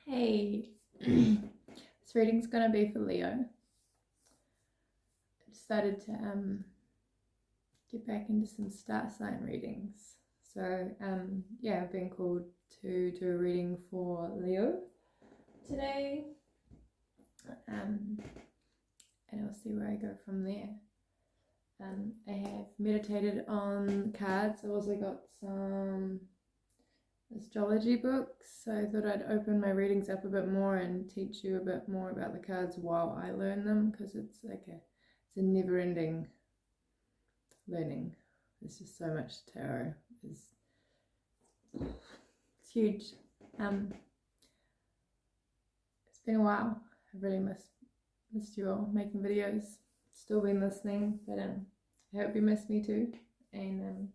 Hey, this reading's gonna be for Leo. I decided to get back into some star sign readings. So yeah, I've been called to do a reading for Leo today, and I'll see where I go from there. I have meditated on cards. I've also got some astrology books, so I thought I'd open my readings up a bit more and teach you a bit more about the cards while I learn them, because it's a never-ending learning. There's just so much tarot. It's huge. It's been a while. I've really missed you all making videos. Still been listening, but I hope you miss me too. And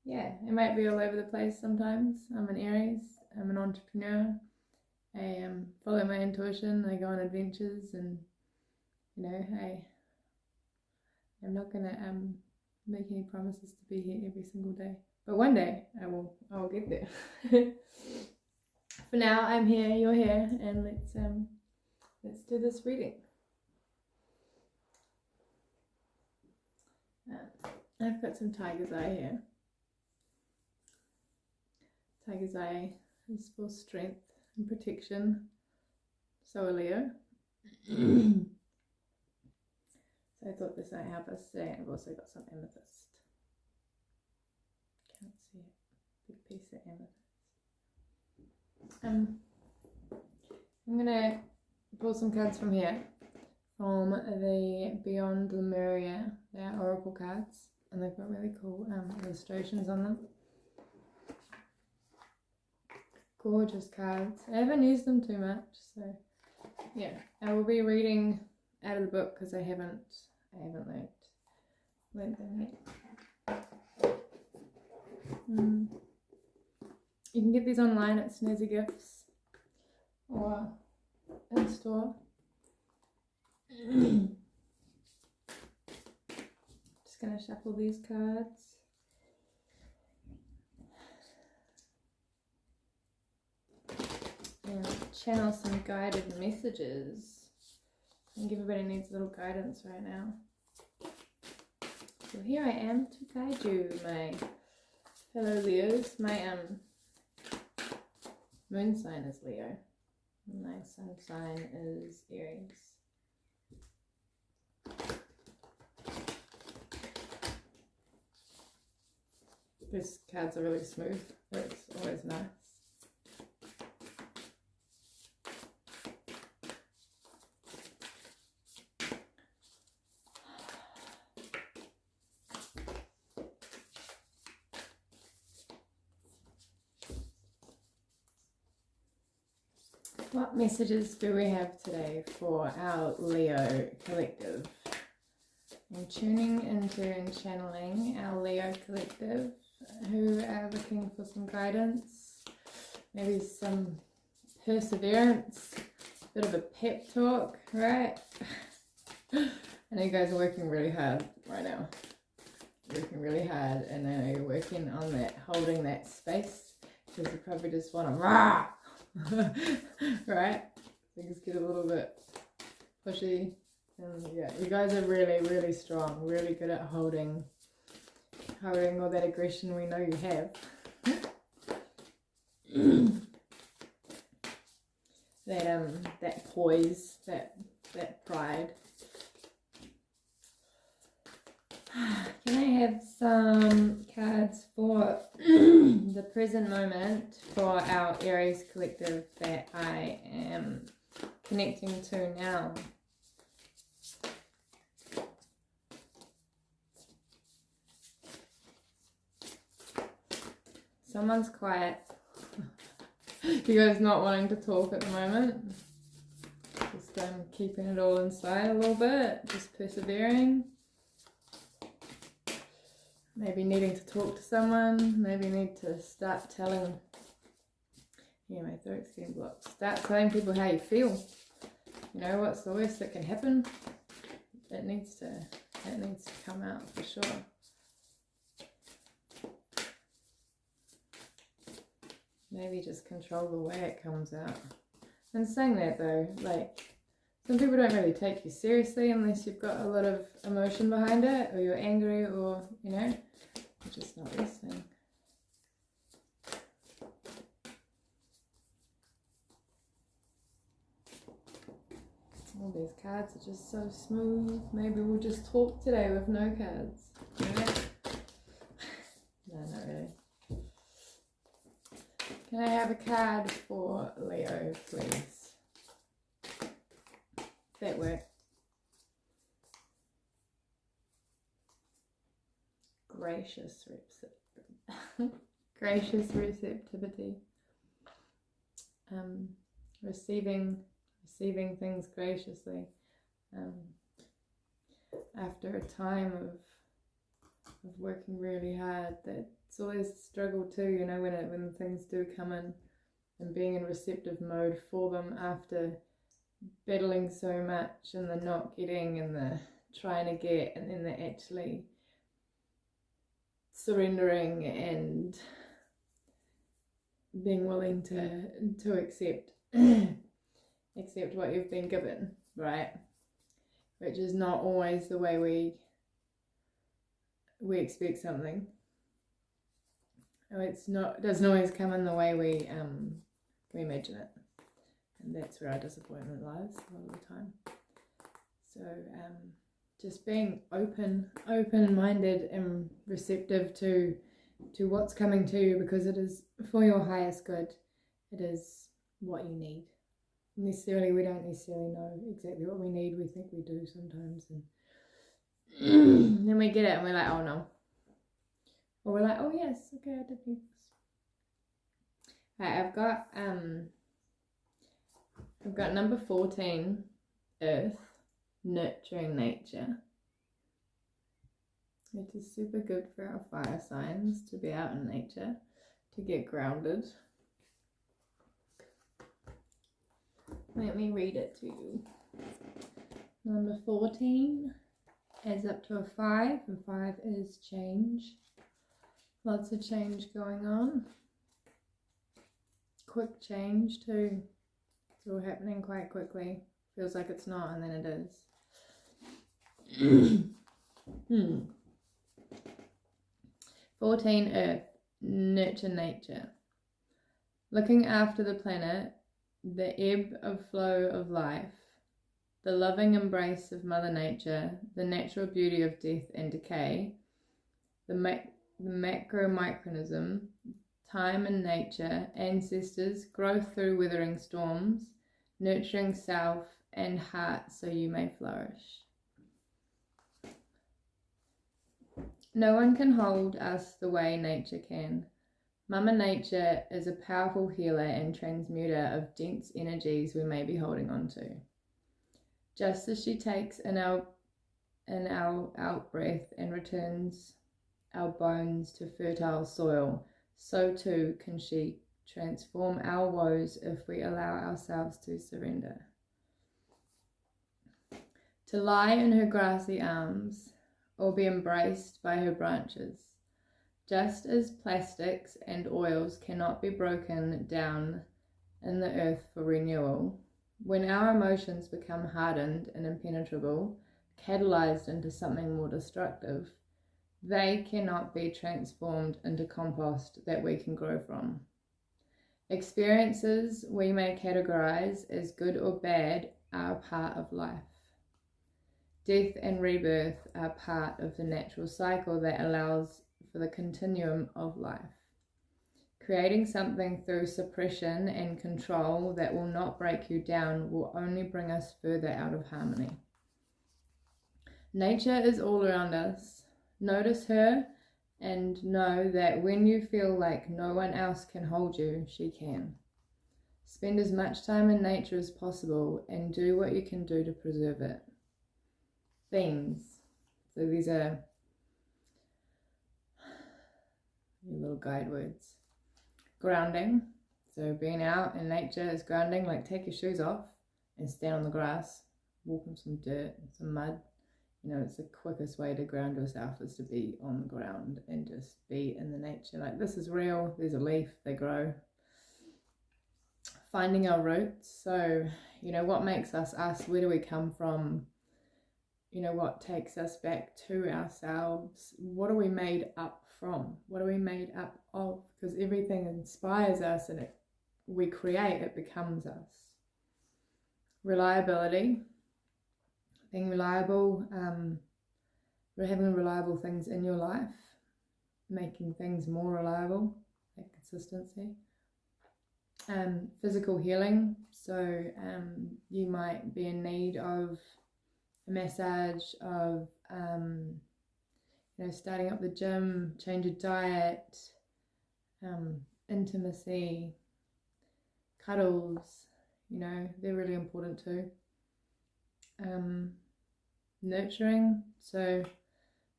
yeah, it might be all over the place sometimes. I'm an Aries, I'm an entrepreneur, I follow my intuition, I go on adventures, and you know, I'm not gonna make any promises to be here every single day. But one day I will get there. For now I'm here, you're here, and let's do this reading. I've got some tiger's eye here. Tiger's eye is for strength and protection. So are Leo. So I thought this might help us today. I've also got some amethyst. Can't see it. Big piece of amethyst. I'm gonna pull some cards from here, from the Beyond Lemuria. They're oracle cards, and they've got really cool illustrations on them. Gorgeous cards. I haven't used them too much, so yeah, I will be reading out of the book because I haven't learned them yet. You can get these online at Snazzy Gifts or in store. Just gonna shuffle these cards. And channel some guided messages. I think everybody needs a little guidance right now. So here I am to guide you, my fellow Leos. My moon sign is Leo. My sun sign is Aries. These cards are really smooth. It's always nice. What messages do we have today for our Leo collective? I'm tuning into and channeling our Leo collective who are looking for some guidance, maybe some perseverance, a bit of a pep talk, right? I know you guys are working really hard right now. Working really hard, and I know you're working on that, holding that space, because you probably just want to rah! Right? Things get a little bit pushy, and yeah, you guys are really, really strong, really good at holding all that aggression we know you have. That poise, that pride. Can I have some cards for the present moment for our Aries collective that I am connecting to now? Someone's quiet. You guys not wanting to talk at the moment? Just keeping it all inside a little bit, just persevering. Maybe needing to talk to someone, maybe need to start telling, yeah, my throat's getting blocked. Start telling people how you feel. You know, what's the worst that can happen? That needs to come out for sure. Maybe just control the way it comes out. And saying that though, like, some people don't really take you seriously unless you've got a lot of emotion behind it, or you're angry, or, you know, you're just not listening. All these cards are just so smooth. Maybe we'll just talk today with no cards. Yeah. No, not really. Can I have a card for Leo, please? That work. Gracious gracious receptivity. Receiving things graciously. After a time of working really hard, that's always a struggle too, you know, when things do come in, and being in receptive mode for them after battling so much, and the not getting, and the trying to get, and then the actually surrendering and being willing to accept accept what you've been given, right? Which is not always the way we expect something. It doesn't always come in the way we imagine it, and that's where our disappointment lies a lot of the time. So just being open-minded and receptive to what's coming to you, because it is for your highest good. It is what you need. We don't necessarily know exactly what we need. We think we do sometimes, and then we get it and we're like, oh no. Or we're like, oh yes, okay, I did need this. Right, I've got number 14, Earth, nurturing nature. It is super good for our fire signs to be out in nature, to get grounded. Let me read it to you. Number 14 adds up to a 5, and 5 is change. Lots of change going on. Quick change too. It's all happening quite quickly. Feels like it's not, and then it is. 14, Earth, nurture nature. Looking after the planet, the ebb of flow of life, the loving embrace of Mother Nature, the natural beauty of death and decay, the macro-micronism, time and nature, ancestors, growth through withering storms, nurturing self and heart so you may flourish. No one can hold us the way nature can. Mama Nature is a powerful healer and transmuter of dense energies we may be holding on to. Just as she takes in our out breath and returns our bones to fertile soil, so too can she transform our woes if we allow ourselves to surrender. To lie in her grassy arms, or be embraced by her branches. Just as plastics and oils cannot be broken down in the earth for renewal, when our emotions become hardened and impenetrable, catalyzed into something more destructive, they cannot be transformed into compost that we can grow from. Experiences we may categorize as good or bad are a part of life. Death and rebirth are part of the natural cycle that allows for the continuum of life. Creating something through suppression and control that will not break you down will only bring us further out of harmony. Nature is all around us. Notice her and know that when you feel like no one else can hold you, she can. Spend as much time in nature as possible and do what you can do to preserve it. Themes. So these are your little guide words. Grounding. So being out in nature is grounding. Like, take your shoes off and stand on the grass, walk in some dirt and some mud. You know, it's the quickest way to ground yourself is to be on the ground and just be in the nature. Like, this is real. There's a leaf, they grow. finding our roots. So, you know, what makes us us? Where do we come from? You know, what takes us back to ourselves? What are we made up from? What are we made up of? Because everything inspires us, and we create, it becomes us. Reliability, being reliable, having reliable things in your life, making things more reliable, like consistency. Physical healing, so you might be in need of a massage, of you know, starting up the gym, change your diet, intimacy, cuddles, you know, they're really important too. Nurturing, so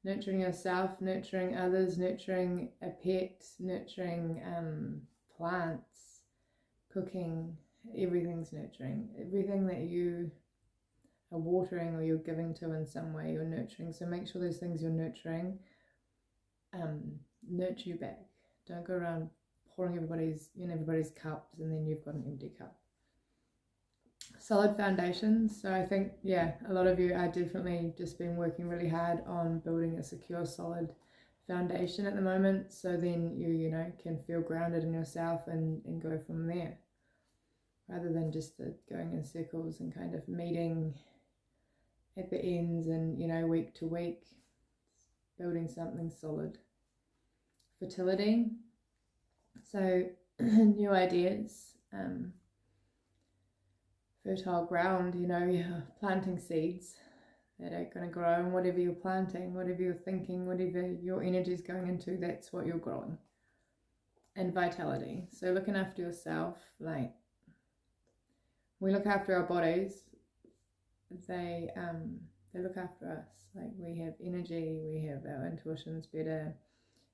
nurturing yourself, nurturing others, nurturing a pet, nurturing plants, cooking, everything's nurturing. Everything that you are watering or you're giving to in some way, you're nurturing. So make sure those things you're nurturing nurture you back. Don't go around pouring everybody's cups and then you've got an empty cup. Solid foundations. So I think, yeah, a lot of you are definitely just been working really hard on building a secure, solid foundation at the moment. So then you know, can feel grounded in yourself and go from there, rather than just going in circles and kind of meeting at the ends and, you know, week to week, building something solid. Fertility. So new ideas, fertile ground, you know, you're planting seeds that are going to grow, and whatever you're planting, whatever you're thinking, whatever your energy is going into, that's what you're growing. And vitality, so looking after yourself, like we look after our bodies, they look after us. Like we have energy, we have our intuition's better,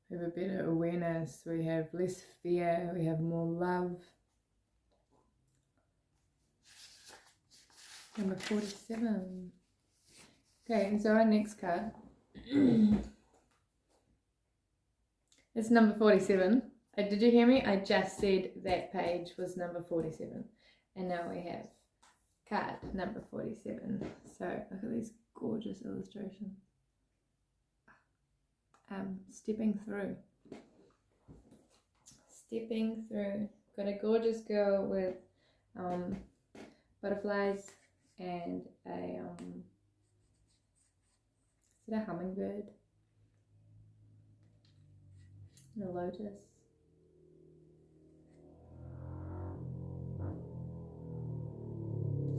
we have a better awareness, we have less fear, we have more love. Number 47. Okay, and so our next card it's number 47. Did you hear me? I just said that page was number 47. And now we have card number 47. So look at these gorgeous illustrations. Stepping through. Stepping through. Got a gorgeous girl with butterflies and a is it a hummingbird? And a lotus.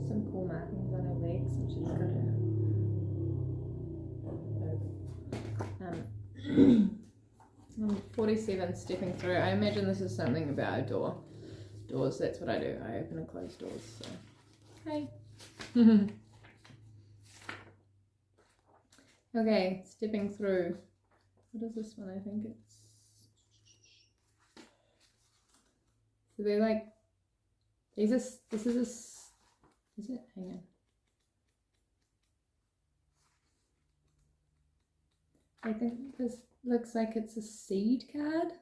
Some cool markings on her legs, and she's got her 47, stepping through. I imagine this is something about a door. Doors, that's what I do. I open and close doors. So, hey. Okay, stepping through. What is this one? I think it's. So they're like. This is it? Hang on. I think this looks like it's a seed card.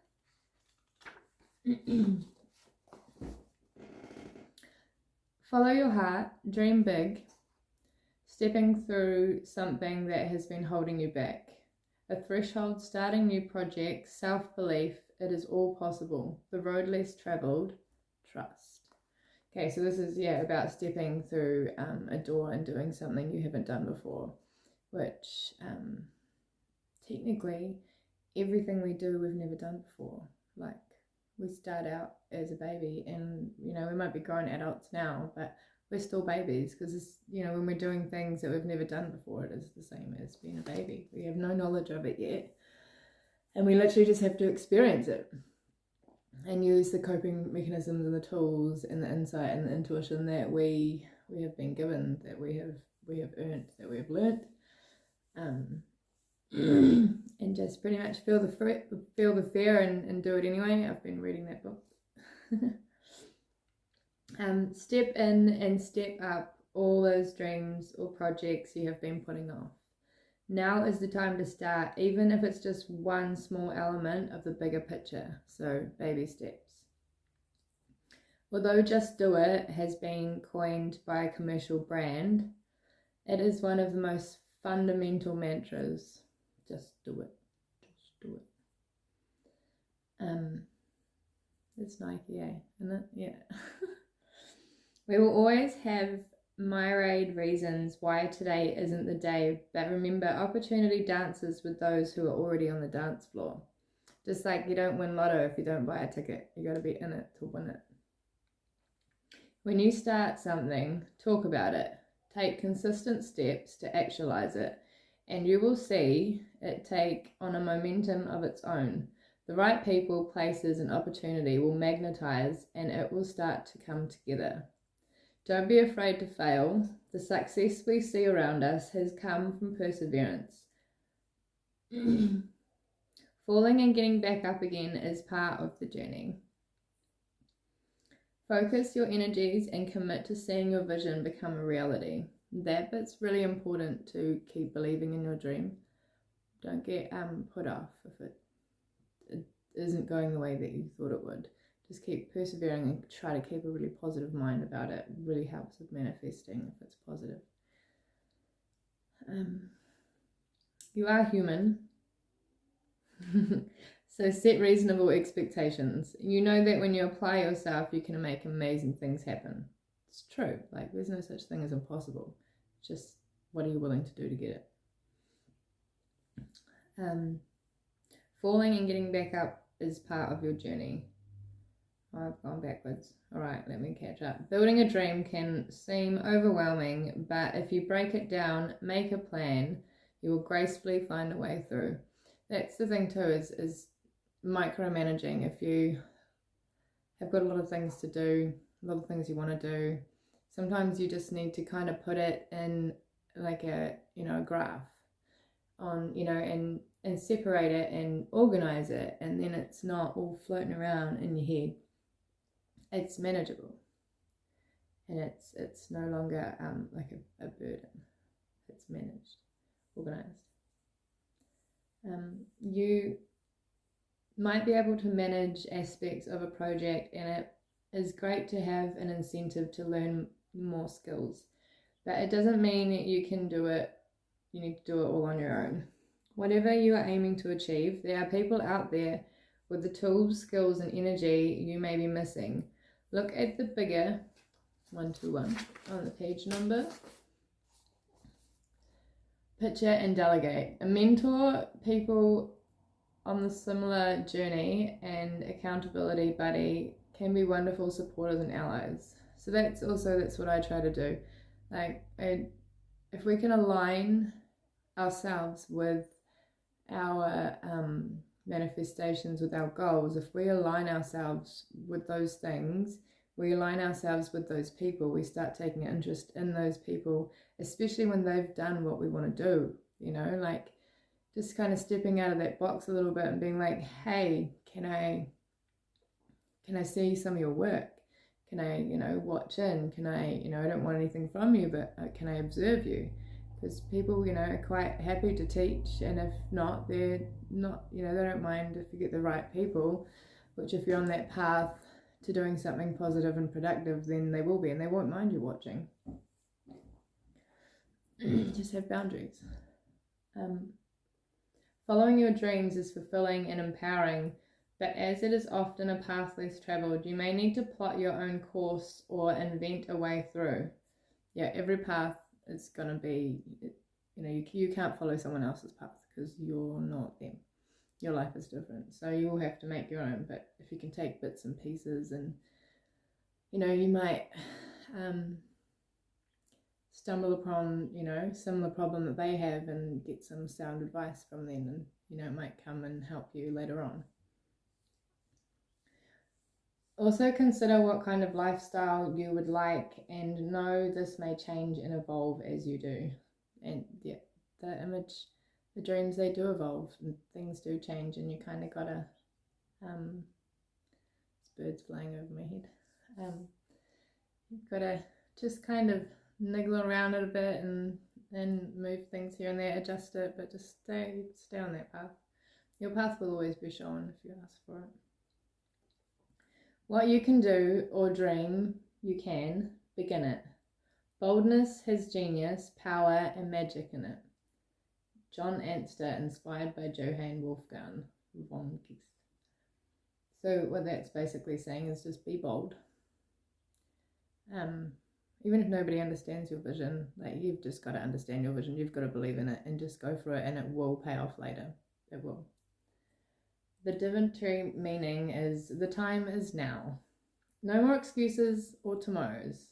Follow your heart, dream big, stepping through something that has been holding you back. A threshold, starting new projects, self-belief, it is all possible. The road less travelled, trust. Okay, so this is, yeah, about stepping through a door and doing something you haven't done before, which technically everything we do we've never done before. Like, we start out as a baby and, you know, we might be grown adults now, but we're still babies, because, you know, when we're doing things that we've never done before, it is the same as being a baby. We have no knowledge of it yet, and we literally just have to experience it and use the coping mechanisms and the tools and the insight and the intuition that we have been given, that we have earned, that we have learnt, and just pretty much feel the fear and do it anyway. I've been reading that book. Step in and step up all those dreams or projects you have been putting off. Now is the time to start, even if it's just one small element of the bigger picture. So baby steps. Although Just Do It has been coined by a commercial brand, it is one of the most fundamental mantras. Just do it. Just do it. It's Nike, isn't it? Yeah. We will always have myriad reasons why today isn't the day, but remember, opportunity dances with those who are already on the dance floor. Just like you don't win lotto if you don't buy a ticket. You got to be in it to win it. When you start something, talk about it. Take consistent steps to actualize it, and you will see it take on a momentum of its own. The right people, places, and opportunity will magnetize, and it will start to come together. Don't be afraid to fail. The success we see around us has come from perseverance. Falling and getting back up again is part of the journey. Focus your energies and commit to seeing your vision become a reality. That bit's really important, to keep believing in your dream. Don't get put off if it isn't going the way that you thought it would. Just keep persevering and try to keep a really positive mind about it. It really helps with manifesting if it's positive. You are human. So set reasonable expectations. You know that when you apply yourself, you can make amazing things happen. It's true. Like, there's no such thing as impossible. Just what are you willing to do to get it? Falling and getting back up is part of your journey. I've gone backwards. All right, let me catch up. Building a dream can seem overwhelming, but if you break it down, make a plan, you will gracefully find a way through. That's the thing too, is micromanaging. If you have got a lot of things to do, a lot of things you want to do, sometimes you just need to kind of put it in like a graph on, and separate it and organize it, and then it's not all floating around in your head. It's manageable, and it's no longer like a burden. It's managed, organized. You might be able to manage aspects of a project, and it is great to have an incentive to learn more skills, but it doesn't mean that you can do it. You need to do it all on your own. Whatever you are aiming to achieve, there are people out there with the tools, skills, and energy you may be missing. Look at the bigger 121 on the page number. Picture and delegate. A mentor, people on the similar journey, and accountability buddy can be wonderful supporters and allies. So that's what I try to do. Like, if we can align ourselves with our manifestations, with our goals, if we align ourselves with those things, we align ourselves with those people, we start taking interest in those people, especially when they've done what we want to do, like just kind of stepping out of that box a little bit and being like, hey, can I see some of your work? Can I, watch in? Can I, I don't want anything from you, but can I observe you? Because people, are quite happy to teach, and if not, they're not, they don't mind if you get the right people, which if you're on that path to doing something positive and productive, then they will be, and they won't mind you watching. Just have boundaries. Following your dreams is fulfilling and empowering, but as it is often a path less traveled, you may need to plot your own course or invent a way through. Yeah, every path is going to be, you can't follow someone else's path because you're not them. Your life is different, so you will have to make your own. But if you can take bits and pieces, and you might stumble upon similar problem that they have and get some sound advice from them, and it might come and help you later on. Also consider what kind of lifestyle you would like, and know this may change and evolve as you do. And yeah, the dreams, they do evolve and things do change, and you kind of gotta, there's birds flying over my head, you've gotta just kind of niggle around it a bit and move things here and there, adjust it, but just stay on that path. Your path will always be shown if you ask for it. What you can do or dream, you can begin it. Boldness has genius, power, and magic in it. John Anster, inspired by Johann Wolfgang von Goethe. So what that's basically saying is just be bold. Even if nobody understands your vision, like, you've just got to understand your vision. You've got to believe in it and just go for it, and it will pay off later. It will. The divinatory meaning is the time is now. No more excuses or tomorrows.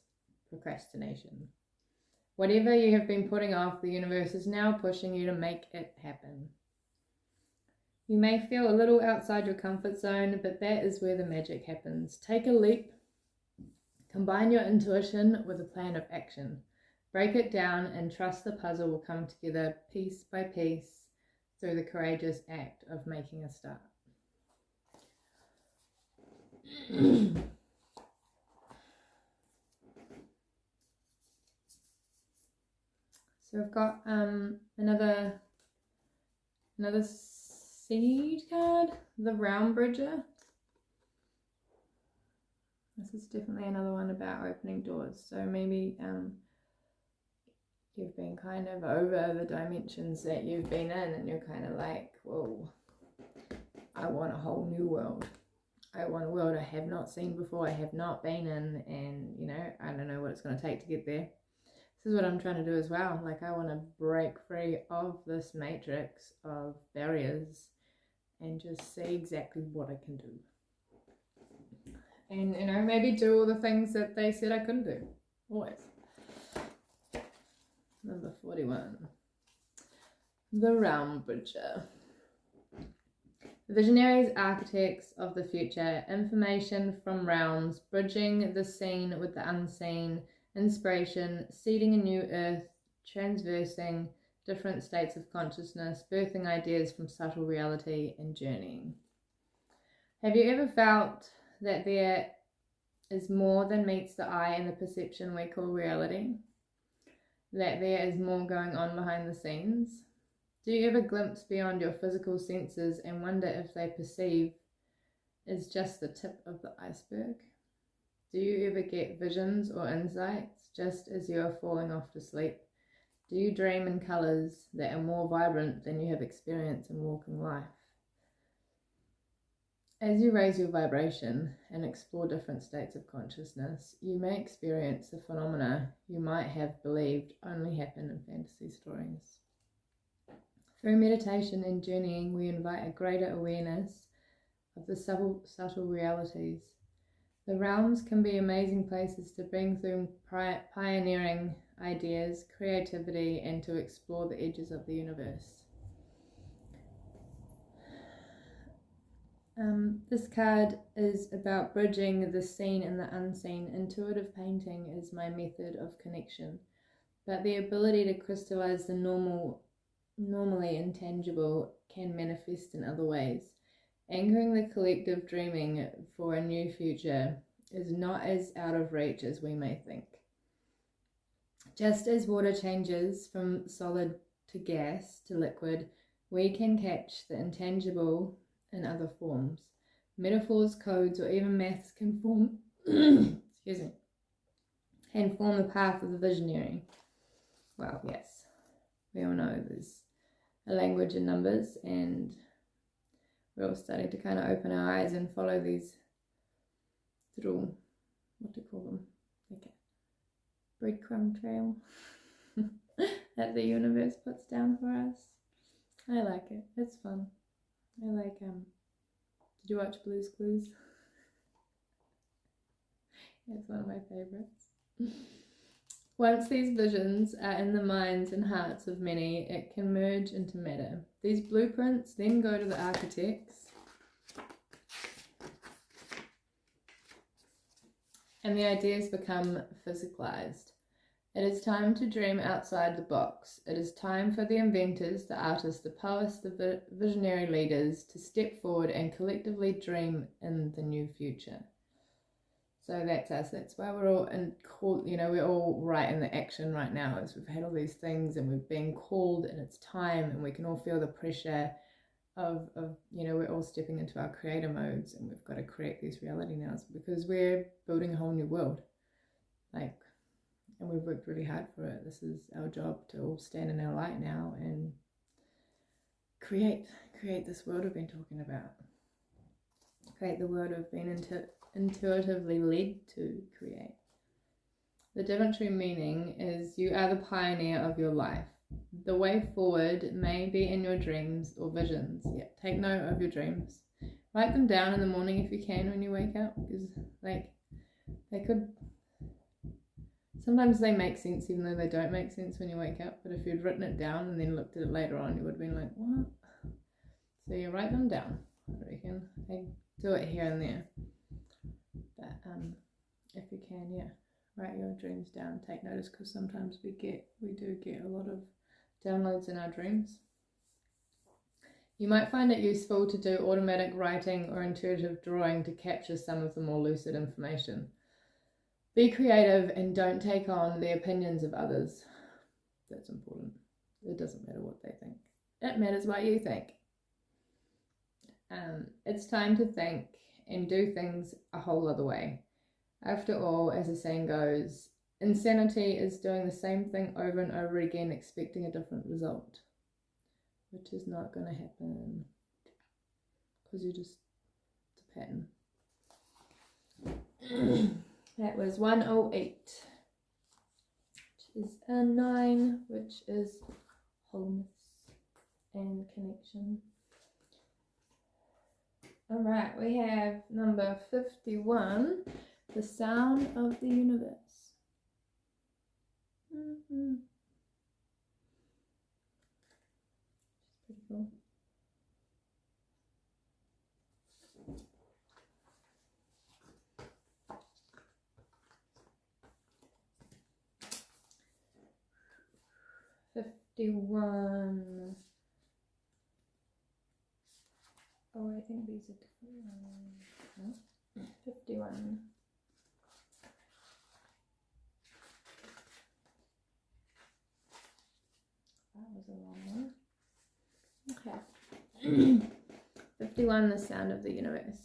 Procrastination. Whatever you have been putting off, the universe is now pushing you to make it happen. You may feel a little outside your comfort zone, but that is where the magic happens. Take a leap. Combine your intuition with a plan of action. Break it down and trust the puzzle will come together piece by piece through the courageous act of making a start. So I've got another seed card, the Realm Bridger. This is definitely another one about opening doors. So maybe you've been kind of over the dimensions that you've been in, and you're kind of like, whoa, I want a whole new world. I want a world I have not seen before, I have not been in, and, you know, I don't know what it's going to take to get there. This is what I'm trying to do as well. Like, I want to break free of this matrix of barriers and just see exactly what I can do. And, you know, maybe do all the things that they said I couldn't do. Always. Number 41. The Realm Bridger. Visionaries, architects of the future, information from realms, bridging the seen with the unseen, inspiration, seeding a new earth, transversing different states of consciousness, birthing ideas from subtle reality, and journeying. Have you ever felt that there is more than meets the eye in the perception we call reality? That there is more going on behind the scenes? Do you ever glimpse beyond your physical senses and wonder if they perceive is just the tip of the iceberg? Do you ever get visions or insights just as you are falling off to sleep? Do you dream in colours that are more vibrant than you have experienced in walking life? As you raise your vibration and explore different states of consciousness, you may experience the phenomena you might have believed only happen in fantasy stories. Through meditation and journeying, we invite a greater awareness of the subtle realities. The realms can be amazing places to bring through pioneering ideas, creativity, and to explore the edges of the universe. This card is about bridging the seen and the unseen. Intuitive painting is my method of connection, but the ability to crystallize the normally intangible can manifest in other ways. Anchoring the collective dreaming for a new future is not as out of reach as we may think. Just as water changes from solid to gas to liquid, we can catch the intangible in other forms. Metaphors, codes, or even maths can form can form the path of the visionary. Well, yes, we all know there's a language in numbers, and we're all starting to kind of open our eyes and follow these little, what do you call them, like a breadcrumb trail that the universe puts down for us. I like it. It's fun. I like, did you watch Blue's Clues? It's one of my favorites. Once these visions are in the minds and hearts of many, it can merge into matter. These blueprints then go to the architects, and the ideas become physicalized. It is time to dream outside the box. It is time for the inventors, the artists, the poets, the visionary leaders to step forward and collectively dream in the new future. So that's us. That's why we're all called, you know, we're all right in the action right now, as we've had all these things and we've been called and it's time, and we can all feel the pressure you know, we're all stepping into our creator modes and we've got to create these reality nows because we're building a whole new world. Like, and we've worked really hard for it. This is our job to all stand in our light now and create this world we've been talking about. Create the world we've been intuitively led to create. The Divinatory meaning is you are the pioneer of your life. The way forward may be in your dreams or visions. Yeah, take note of your dreams. Write them down in the morning if you can when you wake up, because like they could, sometimes they make sense even though they don't make sense when you wake up. But if you'd written it down and then looked at it later on, you would have been like, what? So you write them down, I reckon. I do it here and there. But if you can, yeah, write your dreams down. Take notice, because sometimes we do get a lot of downloads in our dreams. You might find it useful to do automatic writing or intuitive drawing to capture some of the more lucid information. Be creative and don't take on the opinions of others. That's important. It doesn't matter what they think. It matters what you think. It's time to think and do things a whole other way. After all, as the saying goes, insanity is doing the same thing over and over again, expecting a different result, which is not going to happen because it's a pattern. That was 108, which is a 9, which is wholeness and connection. All right, we have number 51, the sound of the universe. Pretty cool. $51. Oh, I think these are different ones. No? 51. That was a long one. Okay. 51, the sound of the universe.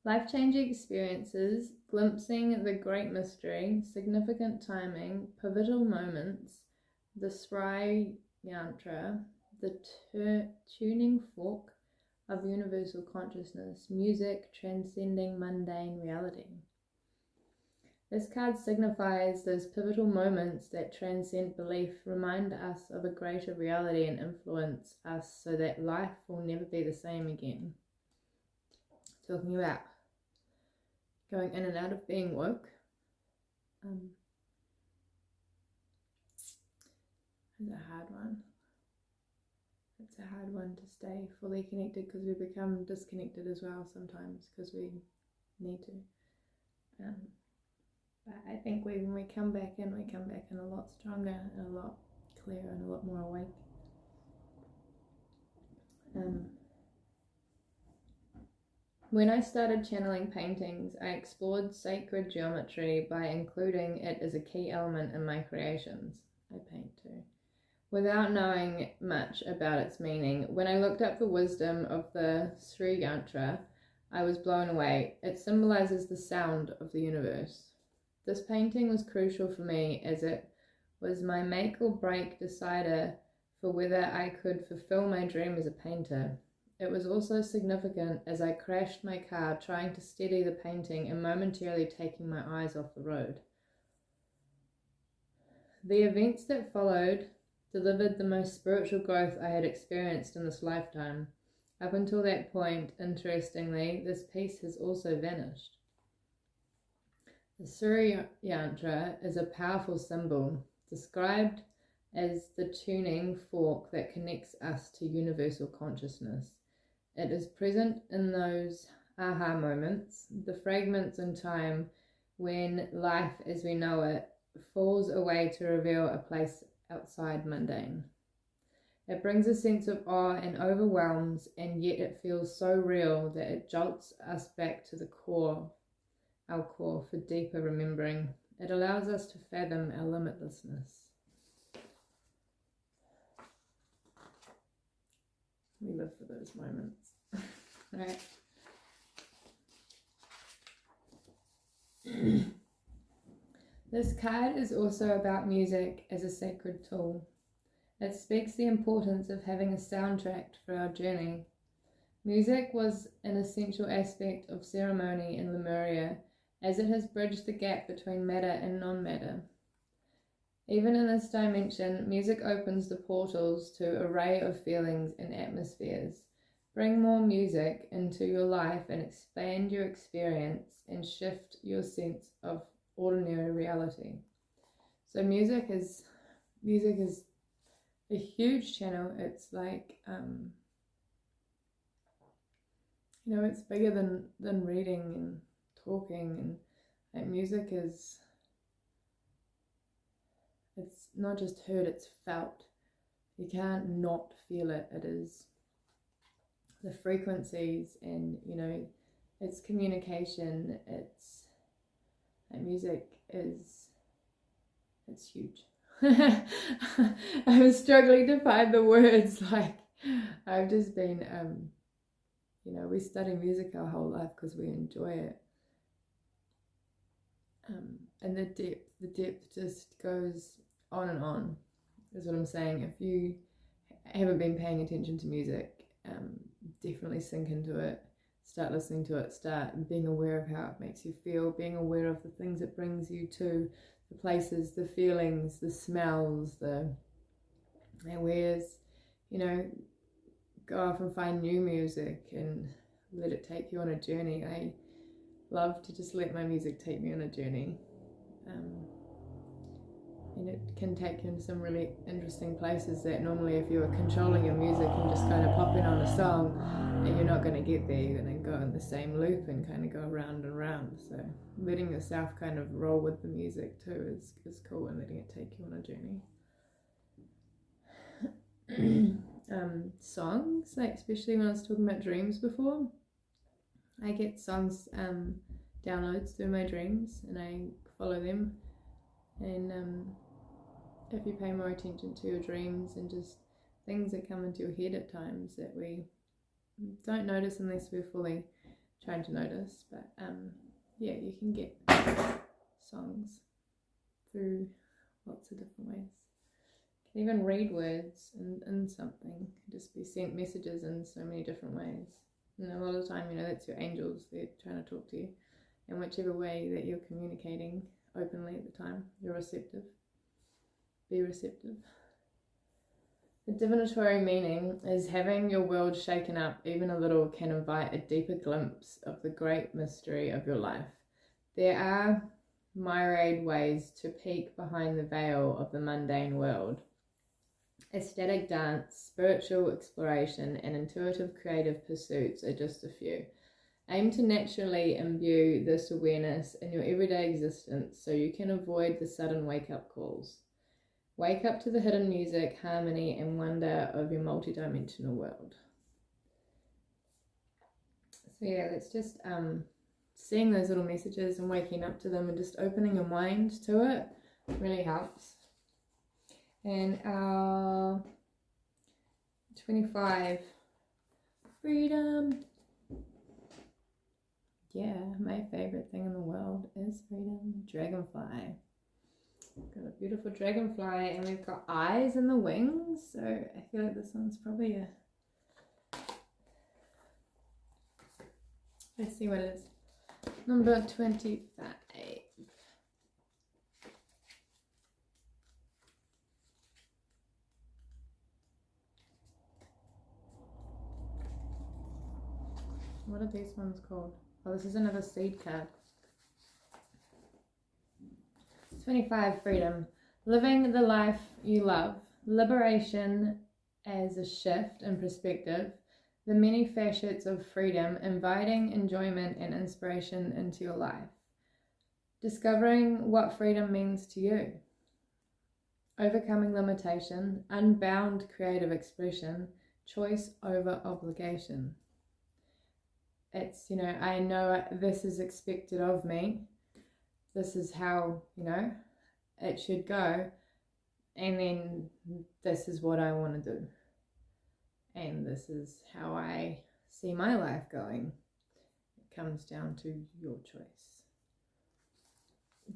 Life-changing experiences, glimpsing the great mystery, significant timing, pivotal moments, the Surya Yantra, the tuning fork of universal consciousness, music transcending mundane reality. This card signifies those pivotal moments that transcend belief, remind us of a greater reality and influence us so that life will never be the same again. Talking about going in and out of being woke. It's a hard one. It's a hard one to stay fully connected because we become disconnected as well sometimes because we need to. But I think when we come back in a lot stronger and a lot clearer and a lot more awake. When I started channeling paintings, I explored sacred geometry by including it as a key element in my creations. I paint too. Without knowing much about its meaning, when I looked up the wisdom of the Surya Yantra, I was blown away. It symbolizes the sound of the universe. This painting was crucial for me as it was my make or break decider for whether I could fulfill my dream as a painter. It was also significant as I crashed my car trying to steady the painting and momentarily taking my eyes off the road. The events that followed delivered the most spiritual growth I had experienced in this lifetime. Up until that point, interestingly, this piece has also vanished. The Surya Yantra is a powerful symbol, described as the tuning fork that connects us to universal consciousness. It is present in those aha moments, the fragments in time when life as we know it falls away to reveal a place outside mundane. It brings a sense of awe and overwhelms, and yet it feels so real that it jolts us back to the core, our core, for deeper remembering. It allows us to fathom our limitlessness. We live for those moments. Right? This card is also about music as a sacred tool. It speaks the importance of having a soundtrack for our journey. Music was an essential aspect of ceremony in Lemuria, as it has bridged the gap between matter and non-matter. Even in this dimension, music opens the portals to an array of feelings and atmospheres. Bring more music into your life and expand your experience and shift your sense of ordinary reality. So music is a huge channel. It's like it's bigger than reading and talking, and like music is, it's not just heard, it's felt. You can't not feel it. It is the frequencies, and it's communication. It's like music is, it's huge. I was struggling to find the words. Like, I've just been we study music our whole life because we enjoy it, and the depth just goes on and on, is what I'm saying. If you haven't been paying attention to music, definitely sink into it, start listening to it, start being aware of how it makes you feel, being aware of the things it brings you to, the places, the feelings, the smells, the where's, go off and find new music and let it take you on a journey. I love to just let my music take me on a journey. And it can take you into some really interesting places that normally if you were controlling your music and just kind of popping on a song, and you're not going to get there, you're going to go in the same loop and kind of go round and round. So letting yourself kind of roll with the music too is cool, and letting it take you on a journey. Songs, like especially when I was talking about dreams before, I get songs downloads through my dreams and I follow them, and if you pay more attention to your dreams and just things that come into your head at times that we don't notice unless we're fully trying to notice, but you can get songs through lots of different ways. You can even read words in something, just be sent messages in so many different ways, and a lot of the time that's your angels, they're trying to talk to you, and whichever way that you're communicating openly at the time, you're receptive. Be receptive. The divinatory meaning is having your world shaken up even a little can invite a deeper glimpse of the great mystery of your life. There are myriad ways to peek behind the veil of the mundane world. Ecstatic dance, spiritual exploration, and intuitive creative pursuits are just a few. Aim to naturally imbue this awareness in your everyday existence so you can avoid the sudden wake-up calls. Wake up to the hidden music, harmony, and wonder of your multidimensional world. So let's just seeing those little messages and waking up to them and just opening your mind to it really helps. And our 25, freedom. Yeah, my favorite thing in the world is freedom. Dragonfly. Got a beautiful dragonfly, and we've got eyes in the wings, so I feel like this one's probably let's see what it is. Number 25. What are these ones called? Oh, this is another seed card. 25, freedom. Living the life you love. Liberation as a shift in perspective. The many facets of freedom, inviting enjoyment and inspiration into your life. Discovering what freedom means to you. Overcoming limitation. Unbound creative expression. Choice over obligation. It's, I know this is expected of me. This is how, it should go. And then this is what I want to do. and this is how I see my life going. It comes down to your choice.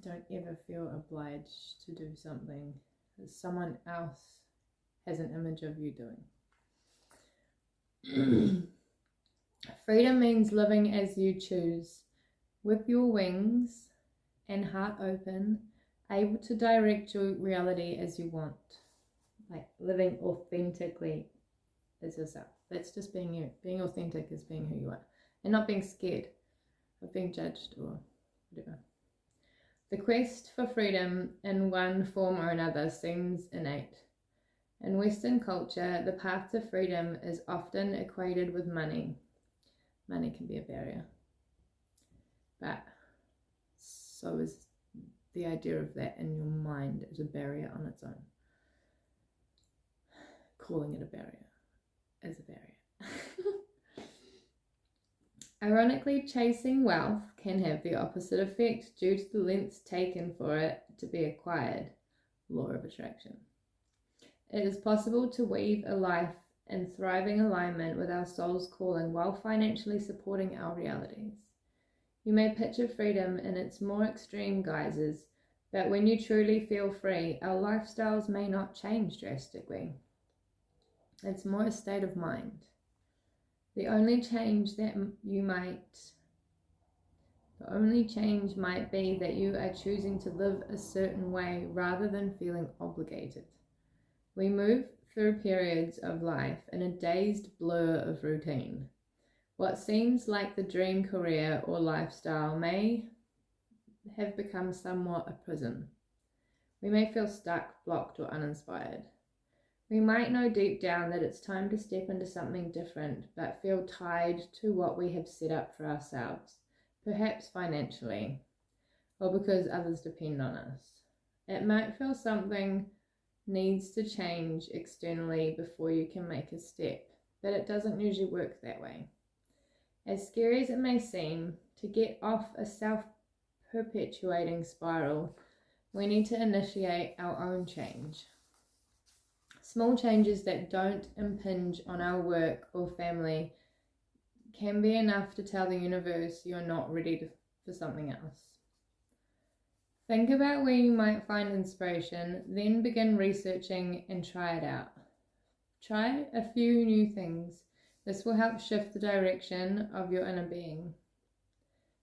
Don't ever feel obliged to do something that someone else has an image of you doing. Freedom means living as you choose, with your wings and heart open, able to direct your reality as you want. Like living authentically as yourself. That's just being you. Being authentic is being who you are. And not being scared of being judged or whatever. The quest for freedom in one form or another seems innate. In Western culture, the path to freedom is often equated with money. Money can be a barrier. But so is the idea of that in your mind as a barrier on its own. Calling it a barrier as a barrier. Ironically, chasing wealth can have the opposite effect due to the lengths taken for it to be acquired. Law of attraction. It is possible to weave a life in thriving alignment with our soul's calling while financially supporting our realities. You may picture freedom in its more extreme guises, but when you truly feel free, our lifestyles may not change drastically. It's more a state of mind. The only change might be that you are choosing to live a certain way rather than feeling obligated. We move through periods of life in a dazed blur of routine. What seems like the dream career or lifestyle may have become somewhat a prison. We may feel stuck, blocked, or uninspired. We might know deep down that it's time to step into something different, but feel tied to what we have set up for ourselves, perhaps financially, or because others depend on us. It might feel something needs to change externally before you can make a step, but it doesn't usually work that way. As scary as it may seem, to get off a self-perpetuating spiral, we need to initiate our own change. Small changes that don't impinge on our work or family can be enough to tell the universe you're not ready for something else. Think about where you might find inspiration, then begin researching and try it out. Try a few new things. This will help shift the direction of your inner being.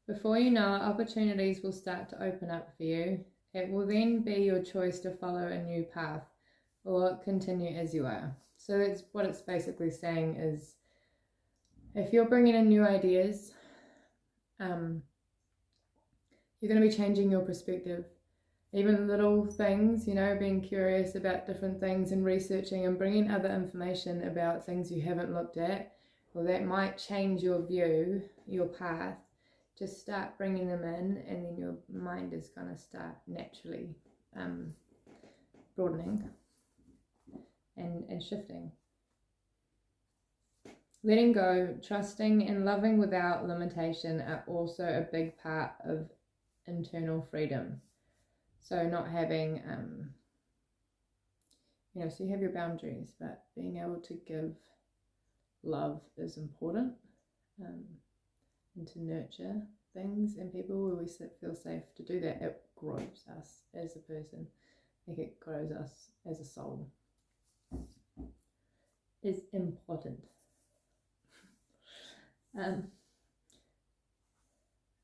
Before you know it, opportunities will start to open up for you. It will then be your choice to follow a new path or continue as you are. So that's what it's basically saying is, if you're bringing in new ideas, you're going to be changing your perspective. Even little things, being curious about different things and researching and bringing other information about things you haven't looked at, well, that might change your view, your path. Just start bringing them in, and then your mind is going to start naturally broadening and shifting. Letting go, trusting, and loving without limitation are also a big part of internal freedom. So not having, so you have your boundaries, but being able to give love is important, and to nurture things and people where we feel safe to do that. It grows us as a person. I think it grows us as a soul. Is important.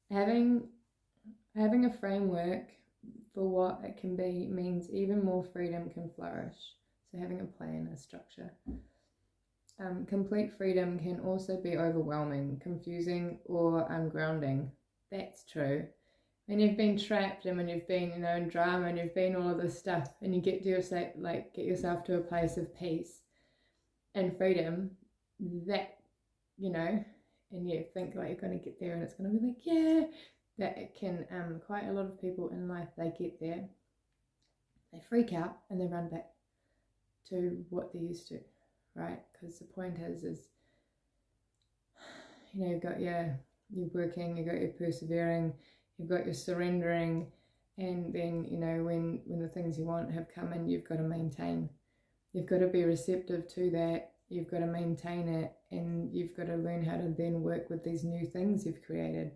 Having a framework for what it can be means even more freedom can flourish. So having a plan, a structure. Complete freedom can also be overwhelming, confusing, or ungrounding. That's true. When you've been trapped and when you've been, in drama and you've been all of this stuff, and you get yourself to a place of peace and freedom, that, and you think like you're going to get there and it's going to be like, yeah, that it can, quite a lot of people in life, they get there, they freak out and they run back to what they're used to, right? Because the point is you've got your working, you've got your persevering, you've got your surrendering, and then, when the things you want have come in, you've got to maintain. You've got to be receptive to that. you've got to maintain it, and you've got to learn how to then work with these new things you've created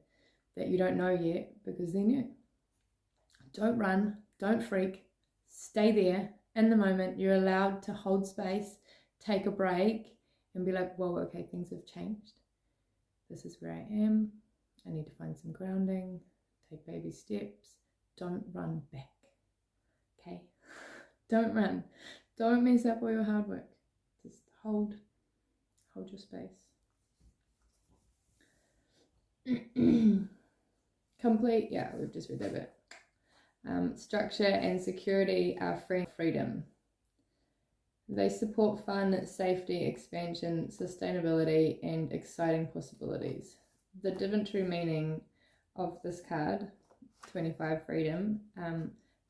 that you don't know yet because they're new. Don't run, don't freak, stay there in the moment. You're allowed to hold space, take a break, and be like, whoa, okay, things have changed. This is where I am. I need to find some grounding, take baby steps. Don't run back, okay? Don't run. Don't mess up all your hard work. Just hold your space. Complete, yeah, we've just read that bit. Structure and security are freedom. They support fun, safety, expansion, sustainability, and exciting possibilities. The divinatory meaning of this card, 25 freedom,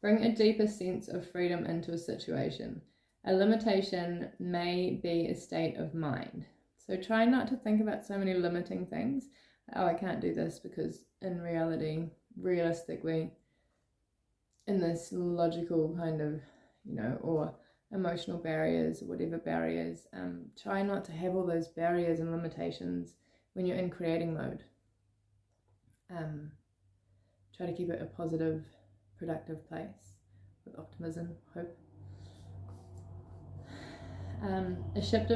bring a deeper sense of freedom into a situation. A limitation may be a state of mind. So try not to think about so many limiting things. Oh, I can't do this, because in reality, realistically, in this logical kind of, or emotional barriers, whatever barriers, try not to have all those barriers and limitations when you're in creating mode. Try to keep it a positive, productive place with optimism, hope. A shift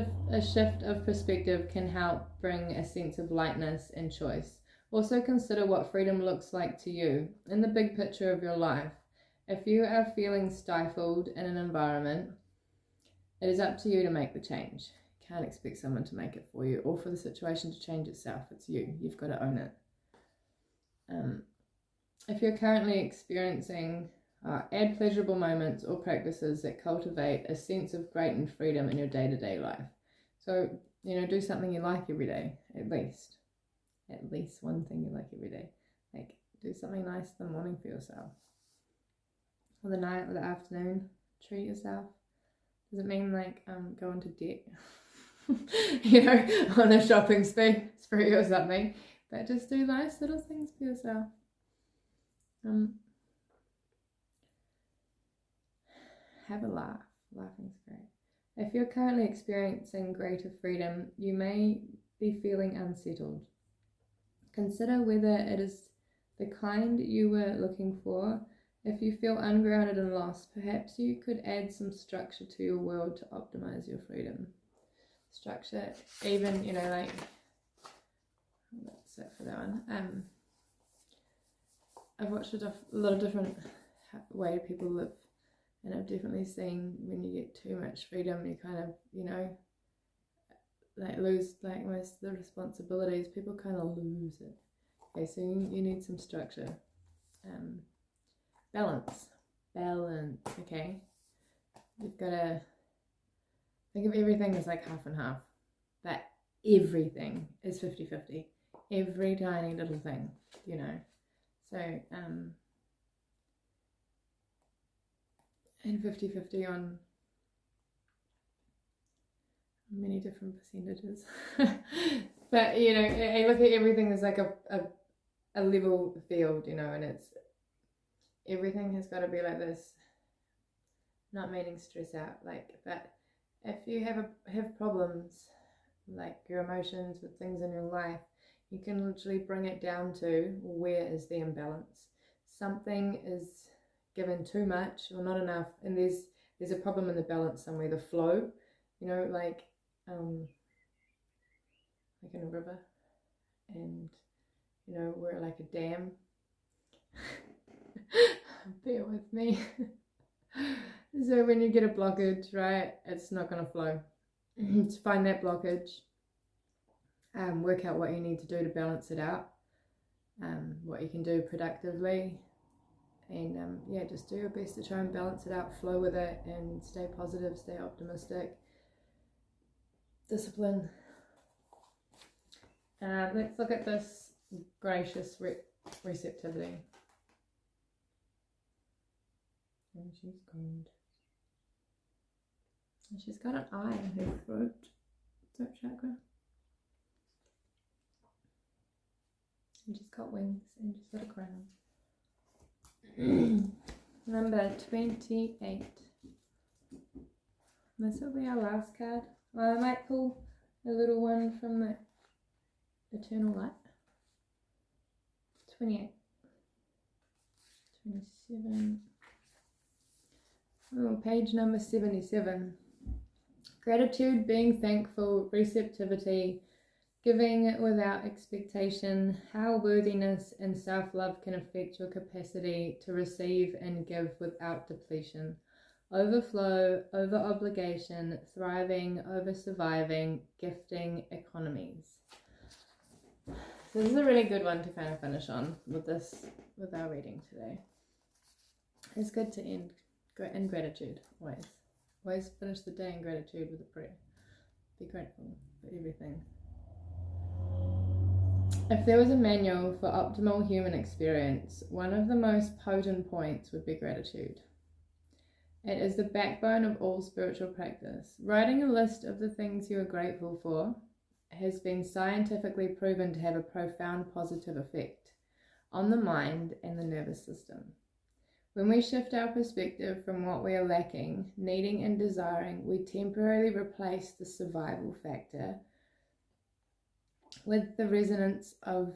of perspective can help bring a sense of lightness and choice. Also consider what freedom looks like to you in the big picture of your life. If you are feeling stifled in an environment, it is up to you to make the change. You can't expect someone to make it for you or for the situation to change itself. It's you. You've got to own it. If you're currently experiencing, add pleasurable moments or practices that cultivate a sense of great and freedom in your day-to-day life. So, do something you like every day, at least. At least one thing you like every day. Like, do something nice in the morning for yourself. Or the night or the afternoon. Treat yourself. Does it mean like go into debt? On a shopping spree or something. But just do nice little things for yourself. Have a laugh. Laughing's great. If you're currently experiencing greater freedom, you may be feeling unsettled. Consider whether it is the kind you were looking for. If you feel ungrounded and lost, perhaps you could add some structure to your world to optimize your freedom. Structure, even, that's it for that one. I've watched a lot of different way people live, and I've definitely seen when you get too much freedom, you kind of, lose most of the responsibilities. People kind of lose it. Okay, so you need some structure. Balance, okay? You've got to think of everything as like half and half. That everything is 50-50. Every tiny little thing, So, and 50-50 on many different percentages. But, I look at everything as like a level field, and it's, everything has got to be like this, not meaning stress out, but if you have problems, like your emotions with things in your life, you can literally bring it down to where is the imbalance. Something is given too much or not enough, and there's a problem in the balance somewhere, the flow, like in a river, and we're like a dam. Bear with me. So when you get a blockage, right, it's not going to flow. To find that blockage, work out what you need to do to balance it out, what you can do productively, and just do your best to try and balance it out, flow with it, and stay positive, stay optimistic, discipline. Let's look at this gracious receptivity. And she's gold. And she's got an eye in her throat chakra. And she's got wings, and she's got a crown. Number 28. This will be our last card I might pull a little one from the Eternal Light. 28. 27. Oh, page number 77. Gratitude, being thankful, receptivity, giving without expectation, how worthiness and self-love can affect your capacity to receive and give without depletion. Overflow, over-obligation, thriving, over-surviving, gifting, economies. So this is a really good one to kind of finish on with our reading today. It's good to end in gratitude, always. Always finish the day in gratitude with a prayer. Be grateful for everything. If there was a manual for optimal human experience, one of the most potent points would be gratitude. It is the backbone of all spiritual practice. Writing a list of the things you are grateful for has been scientifically proven to have a profound positive effect on the mind and the nervous system. When we shift our perspective from what we are lacking, needing, and desiring, we temporarily replace the survival factor with the resonance of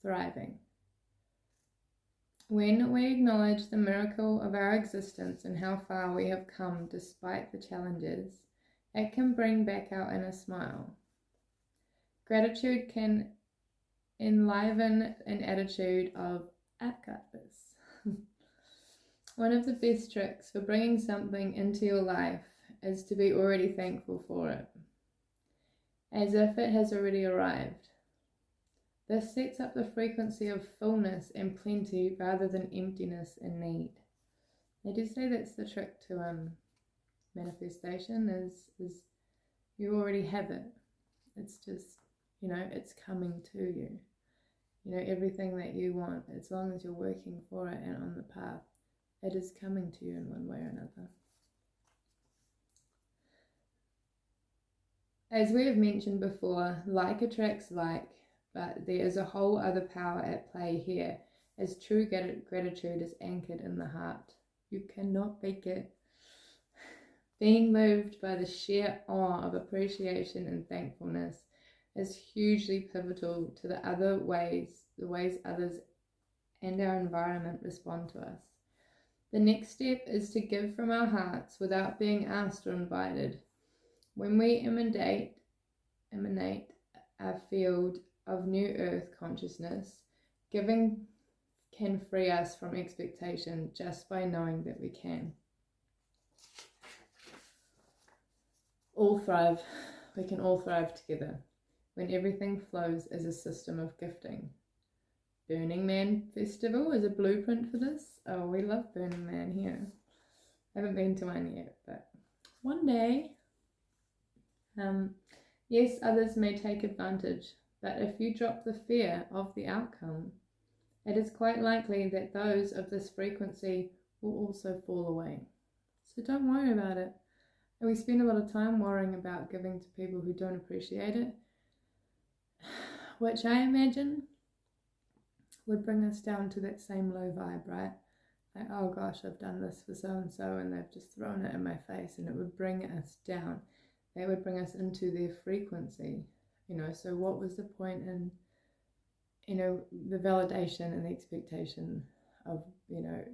thriving. When we acknowledge the miracle of our existence and how far we have come despite the challenges, it can bring back our inner smile. Gratitude can enliven an attitude of, I've got this. One of the best tricks for bringing something into your life is to be already thankful for it, as if it has already arrived. This sets up the frequency of fullness and plenty rather than emptiness and need. They do say that's the trick to manifestation is you already have it. It's just, it's coming to you. Everything that you want, as long as you're working for it and on the path, it is coming to you in one way or another. As we have mentioned before, like attracts like, but there is a whole other power at play here, as true gratitude is anchored in the heart. You cannot fake it. Being moved by the sheer awe of appreciation and thankfulness is hugely pivotal to the ways others and our environment respond to us. The next step is to give from our hearts without being asked or invited. When we emanate our field of new earth consciousness, giving can free us from expectation just by knowing that we can. We can all thrive together when everything flows as a system of gifting. Burning Man Festival is a blueprint for this. Oh, we love Burning Man here. I haven't been to one yet, but one day. Yes, others may take advantage, but if you drop the fear of the outcome, it is quite likely that those of this frequency will also fall away. So don't worry about it. And we spend a lot of time worrying about giving to people who don't appreciate it, which I imagine would bring us down to that same low vibe, right? Like, oh gosh, I've done this for so-and-so and they've just thrown it in my face, and it would bring us down. They would bring us into their frequency, so what was the point in, the validation and the expectation of,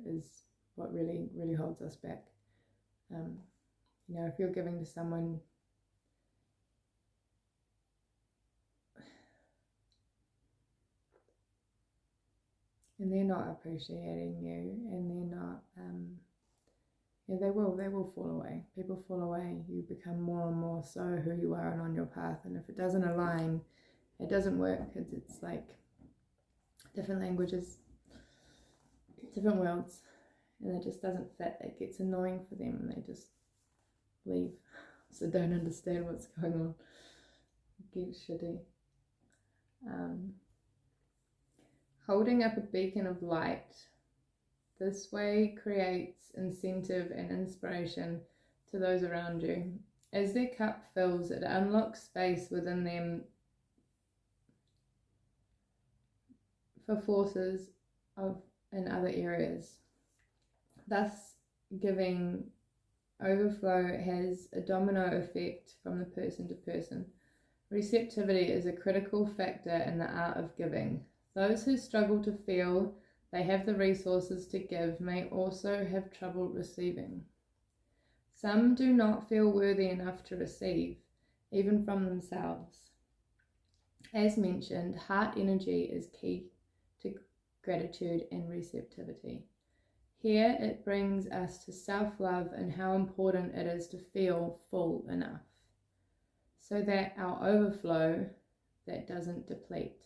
is what really, really holds us back. If you're giving to someone, and they're not appreciating you, and they're not, they will fall away. People fall away. You become more and more so who you are and on your path. And if it doesn't align, it doesn't work. It's like different languages, different worlds, and it just doesn't fit. It gets annoying for them, and they just leave. So don't understand what's going on. It gets shitty. Holding up a beacon of light this way creates incentive and inspiration to those around you. As their cup fills, it unlocks space within them for forces in other areas, thus giving overflow has a domino effect from the person to person. Receptivity is a critical factor in the art of giving. Those who struggle to feel they have the resources to give may also have trouble receiving. Some do not feel worthy enough to receive, even from themselves. As mentioned, heart energy is key to gratitude and receptivity. Here it brings us to self-love and how important it is to feel full enough, so that our overflow, that doesn't deplete.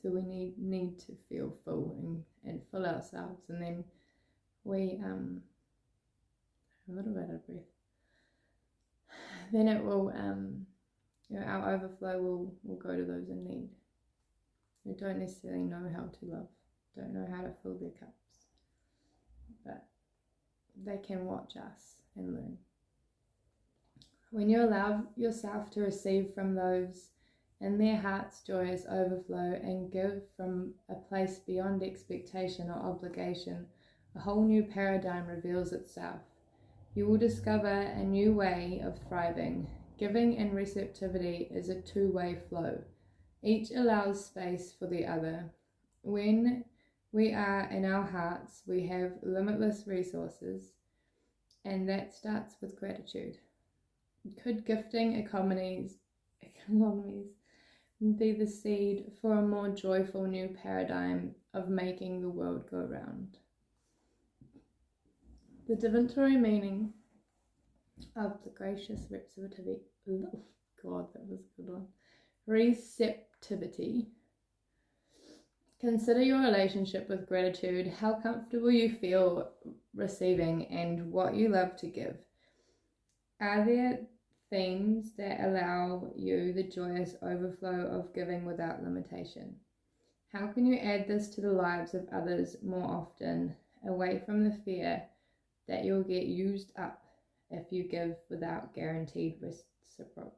So we need to feel full and fill ourselves, and then we a little bit of breath. Then it will our overflow will go to those in need who don't necessarily know how to love, don't know how to fill their cups, but they can watch us and learn. When you allow yourself to receive from those in their heart's joyous overflow and give from a place beyond expectation or obligation, a whole new paradigm reveals itself. You will discover a new way of thriving. Giving and receptivity is a two-way flow. Each allows space for the other. When we are in our hearts, we have limitless resources, and that starts with gratitude. Could gifting economies be the seed for a more joyful new paradigm of making the world go round? The divinatory meaning of the gracious receptivity. Oh God, that was a good one. Receptivity. Consider your relationship with gratitude, how comfortable you feel receiving, and what you love to give. Are there themes that allow you the joyous overflow of giving without limitation? How can you add this to the lives of others more often, away from the fear that you'll get used up if you give without guaranteed reciprocity?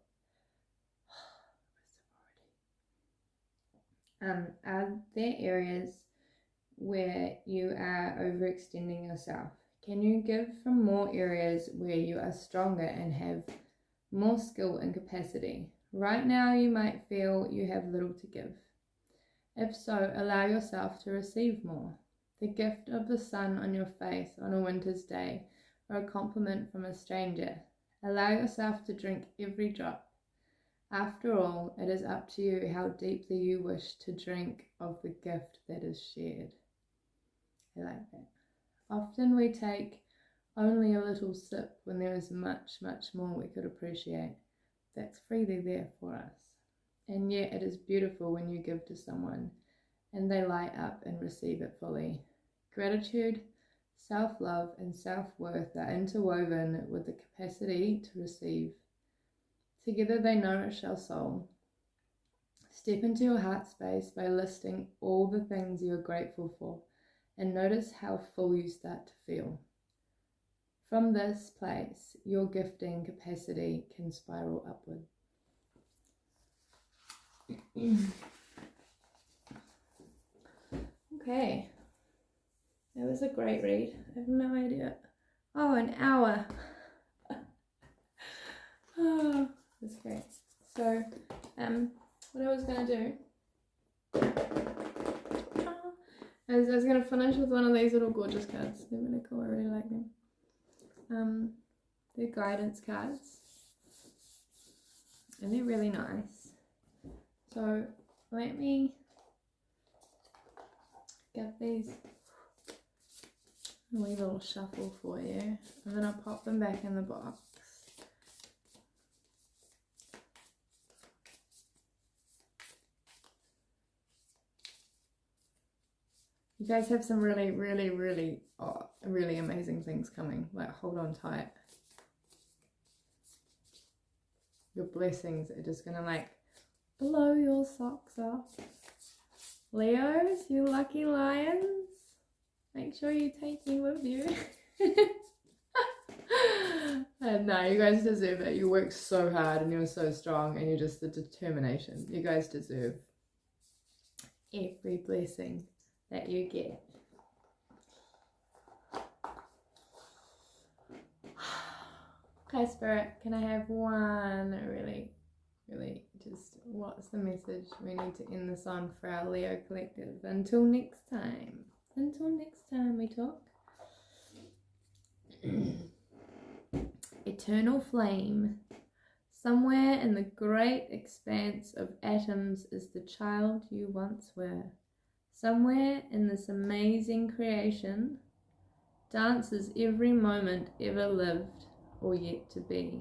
Are there areas where you are overextending yourself? Can you give from more areas where you are stronger and have more skill and capacity? Right now you might feel you have little to give. If so, allow yourself to receive more. The gift of the sun on your face on a winter's day, or a compliment from a stranger. Allow yourself to drink every drop. After all, it is up to you how deeply you wish to drink of the gift that is shared. I like that. Often we take only a little sip when there is much, much more we could appreciate. That's freely there for us. And yet it is beautiful when you give to someone and they light up and receive it fully. Gratitude, self-love, and self-worth are interwoven with the capacity to receive. Together they nourish our soul. Step into your heart space by listing all the things you are grateful for, and notice how full you start to feel. From this place, your gifting capacity can spiral upward. Okay, that was a great read. I have no idea. Oh, an hour. Oh, that's great. So, what I was going to do is I was going to finish with one of these little gorgeous cards. They're really cool. I really like them. They're guidance cards, and they're really nice. So let me give these a wee little shuffle for you, and then I'll pop them back in the box. You guys have some really amazing things coming. Like, hold on tight. Your blessings are just gonna like blow your socks off. Leos, you lucky lions, make sure you take me with you. And no, you guys deserve it. You work so hard and you're so strong, and you're just the determination. You guys deserve every blessing that you get. Okay, Spirit, can I have one really just what's the message we need to end this on for our Leo collective? Until next time we talk. Eternal flame. Somewhere in the great expanse of atoms is the child you once were. Somewhere in this amazing creation dances every moment ever lived or yet to be.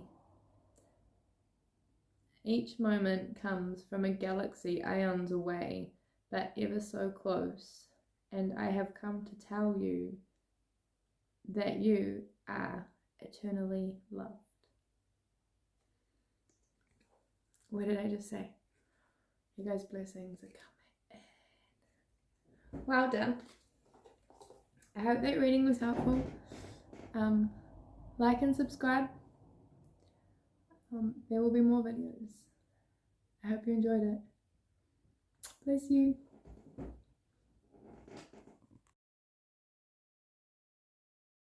Each moment comes from a galaxy aeons away, but ever so close, and I have come to tell you that you are eternally loved. What did I just say? You guys' blessings are coming in. Well done. I hope that reading was helpful. Like and subscribe. There will be more videos. I hope you enjoyed it. Bless you.